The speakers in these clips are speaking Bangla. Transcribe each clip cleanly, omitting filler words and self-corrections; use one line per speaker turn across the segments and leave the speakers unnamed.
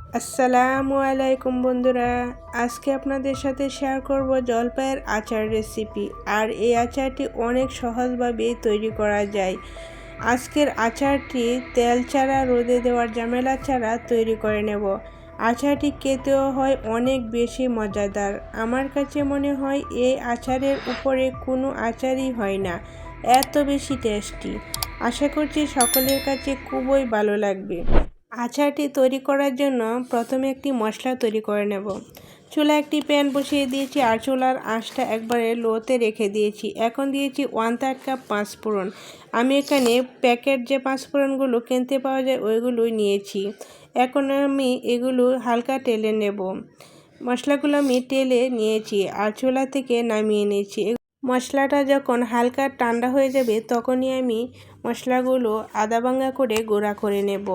আসসালামু আলাইকুম বন্ধুরা, আজকে আপনাদের সাথে শেয়ার করব জলপাইয়ের আচার রেসিপি। আর এই আচারটি অনেক সহজভাবে তৈরি করা যায়। আজকের আচারটি তেল ছাড়া, রোদে দেওয়ার ঝামেলা ছাড়া তৈরি করে নেব। আচারটি খেতেও হয় অনেক বেশি মজাদার। আমার কাছে মনে হয় এই আচারের উপরে কোনো আচারই হয় না, এত বেশি টেস্টি। আশা করছি সকলের কাছে খুবই ভালো লাগবে। আচারটি তৈরি করার জন্য প্রথমে একটি মশলা তৈরি করে নেব। চুলায় একটি প্যান বসিয়ে দিয়েছি আর চুলার আঁচটা একবারে লোতে রেখে দিয়েছি। এখন দিয়েছি 1/3 কাপ পাঁচফোড়ন। আমি এখানে প্যাকেট যে পাঁচফোড়নগুলো কিনতে পাওয়া যায় ওইগুলোই নিয়েছি। এখন আমি এগুলো হালকা টেলে নেব। মশলাগুলো আমি টেলে নিয়েছি আর চুলা থেকে নামিয়ে নিয়েছি। মশলাটা যখন হালকা ঠান্ডা হয়ে যাবে তখনই আমি মশলাগুলো আদা ভাঙা করে গুঁড়া করে নেব,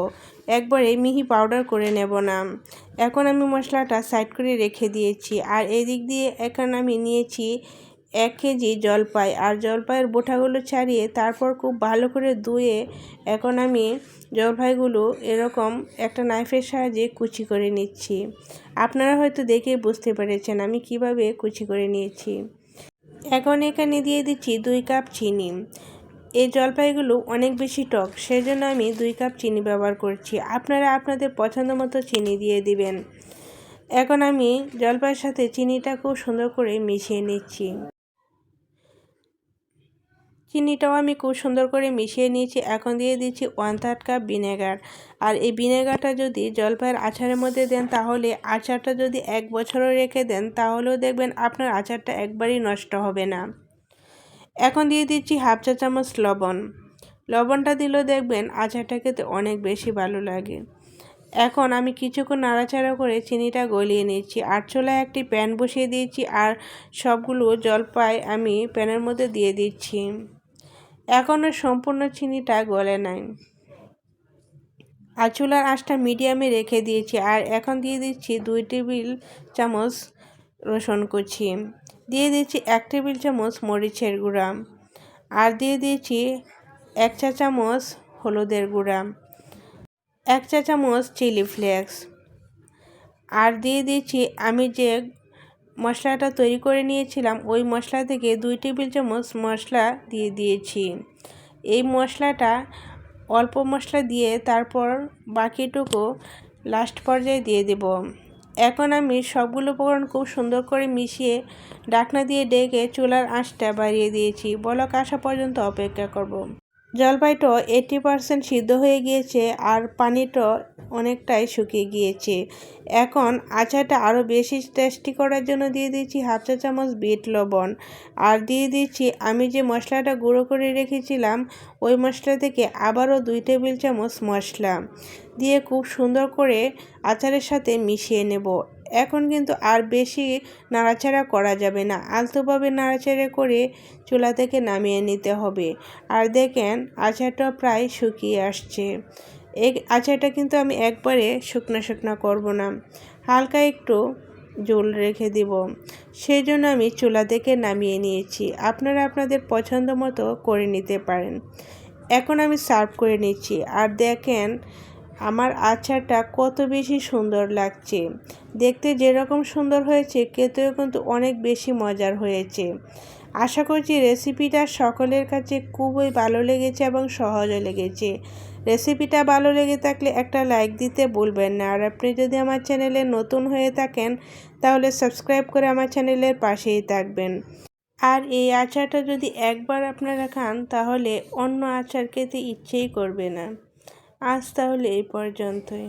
একবারে মিহি পাউডার করে নেব না। এখন আমি মশলাটা সাইড করে রেখে দিয়েছি। আর এদিক দিয়ে এখন আমি নিয়েছি 1 কেজি জলপাই। আর জলপাইয়ের বোঁটাগুলো ছাড়িয়ে তারপর খুব ভালো করে ধুয়ে এখন আমি জলপাইগুলো এরকম একটা নাইফের সাহায্যে কুচি করে নিচ্ছি। আপনারা হয়তো দেখে বুঝতে পেরেছেন আমি কিভাবে কুচি করে নিয়েছি। এখন এখানে দিয়ে দিচ্ছি 2 কাপ চিনি। এই জলপাইগুলো অনেক বেশি টক, সেজন্য আমি 2 কাপ চিনি ব্যবহার করছি। আপনারা আপনাদের পছন্দ মতো চিনি দিয়ে দিবেন। এখন আমি জলপাইয়ের সাথে চিনিটা খুব সুন্দর করে মিশিয়ে নিচ্ছি। চিনিটাও আমি খুব সুন্দর করে মিশিয়ে নিয়েছি। এখন দিয়ে দিচ্ছি 1/3 কাপ ভিনেগার। আর এই ভিনেগারটা যদি জলপাইয়ের আচারের মধ্যে দেন তাহলে আচারটা যদি 1 বছরও রেখে দেন তাহলেও দেখবেন আপনার আচারটা একবারই নষ্ট হবে না। এখন দিয়ে দিচ্ছি 1/2 চা চামচ লবণ। লবণটা দিলেও দেখবেন আচারটা খেতে অনেক বেশি ভালো লাগে। এখন আমি কিছুক্ষণ নাড়াচাড়া করে চিনিটা গলিয়ে নিচ্ছি। আর চুলায় একটি প্যান বসিয়ে দিয়েছি আর সবগুলো জলপাই আমি প্যানের মধ্যে দিয়ে দিচ্ছি। এখনও সম্পূর্ণ চিনিটা গলে নাই। আর চুলার আঁচটা মিডিয়ামে রেখে দিয়েছি। আর এখন দিয়ে দিচ্ছি 2 টেবিল চামচ রসুন কুচি, দিয়ে দিচ্ছি 1 টেবিল চামচ মরিচের গুঁড়া, আর দিয়ে দিয়েছি 1 চা চামচ হলুদের গুঁড়া, 1 চা চামচ চিলি ফ্লেক্স, আর দিয়ে দিচ্ছি আমি যে মশলাটা তৈরি করে নিয়েছিলাম ওই মশলা থেকে 2 টেবিল চামচ মশলা দিয়ে দিয়েছি। এই মশলাটা অল্প মশলা দিয়ে তারপর বাকিটুকু লাস্ট পর্যায়ে দিয়ে দেব। এখন আমি সবগুলো উপকরণ খুব সুন্দর করে মিশিয়ে ঢাকনা দিয়ে ঢেকে চুলার আঁচটা বাড়িয়ে দিয়েছি। বলক আসা পর্যন্ত অপেক্ষা করব। জলপাইটা 80% সিদ্ধ হয়ে গিয়েছে আর পানিটা অনেকটাই শুকিয়ে গিয়েছে। এখন আচারটা আরও বেশি টেস্টি করার জন্য দিয়ে দিচ্ছি 1/2 চা চামচ বিট লবণ। আর দিয়ে দিচ্ছি আমি যে মশলাটা গুঁড়ো করে রেখেছিলাম ওই মশলা থেকে আবারও 2 টেবিল চামচ মশলা দিয়ে খুব সুন্দর করে আচারের সাথে মিশিয়ে নেব। এখন কিন্তু আর বেশি নাড়াচাড়া করা যাবে না, আলতোভাবে নাড়াচাড়া করে চুলা থেকে নামিয়ে নিতে হবে। আর দেখেন আচারটা প্রায় শুকিয়ে আসছে। এই আচারটা কিন্তু আমি একবারে শুকনো শুকনো করব না, হালকা একটু ঝোল রেখে দিব, সেই জন্য আমি চুলা থেকে নামিয়ে নিয়েছি। আপনারা আপনাদের পছন্দ মতো করে নিতে পারেন। এখন আমি সার্ভ করে নিচ্ছি। আর দেখেন আমার আচারটা কত বেশি সুন্দর লাগছে। দেখতে যেরকম সুন্দর হয়েছে খেতেও কিন্তু অনেক বেশি মজার হয়েছে। আশা করছি রেসিপিটা সকলের কাছে খুবই ভালো লেগেছে এবং সহজও লেগেছে। রেসিপিটা ভালো লেগে থাকলে একটা লাইক দিতে ভুলবেন না। আর আপনি যদি আমার চ্যানেলে নতুন হয়ে থাকেন তাহলে সাবস্ক্রাইব করে আমার চ্যানেলের পাশেই থাকবেন। আর এই আচারটা যদি একবার আপনারা খান তাহলে অন্য আচার খেতে ইচ্ছেই করবে না। আজ তাহলে এই পর্যন্তই।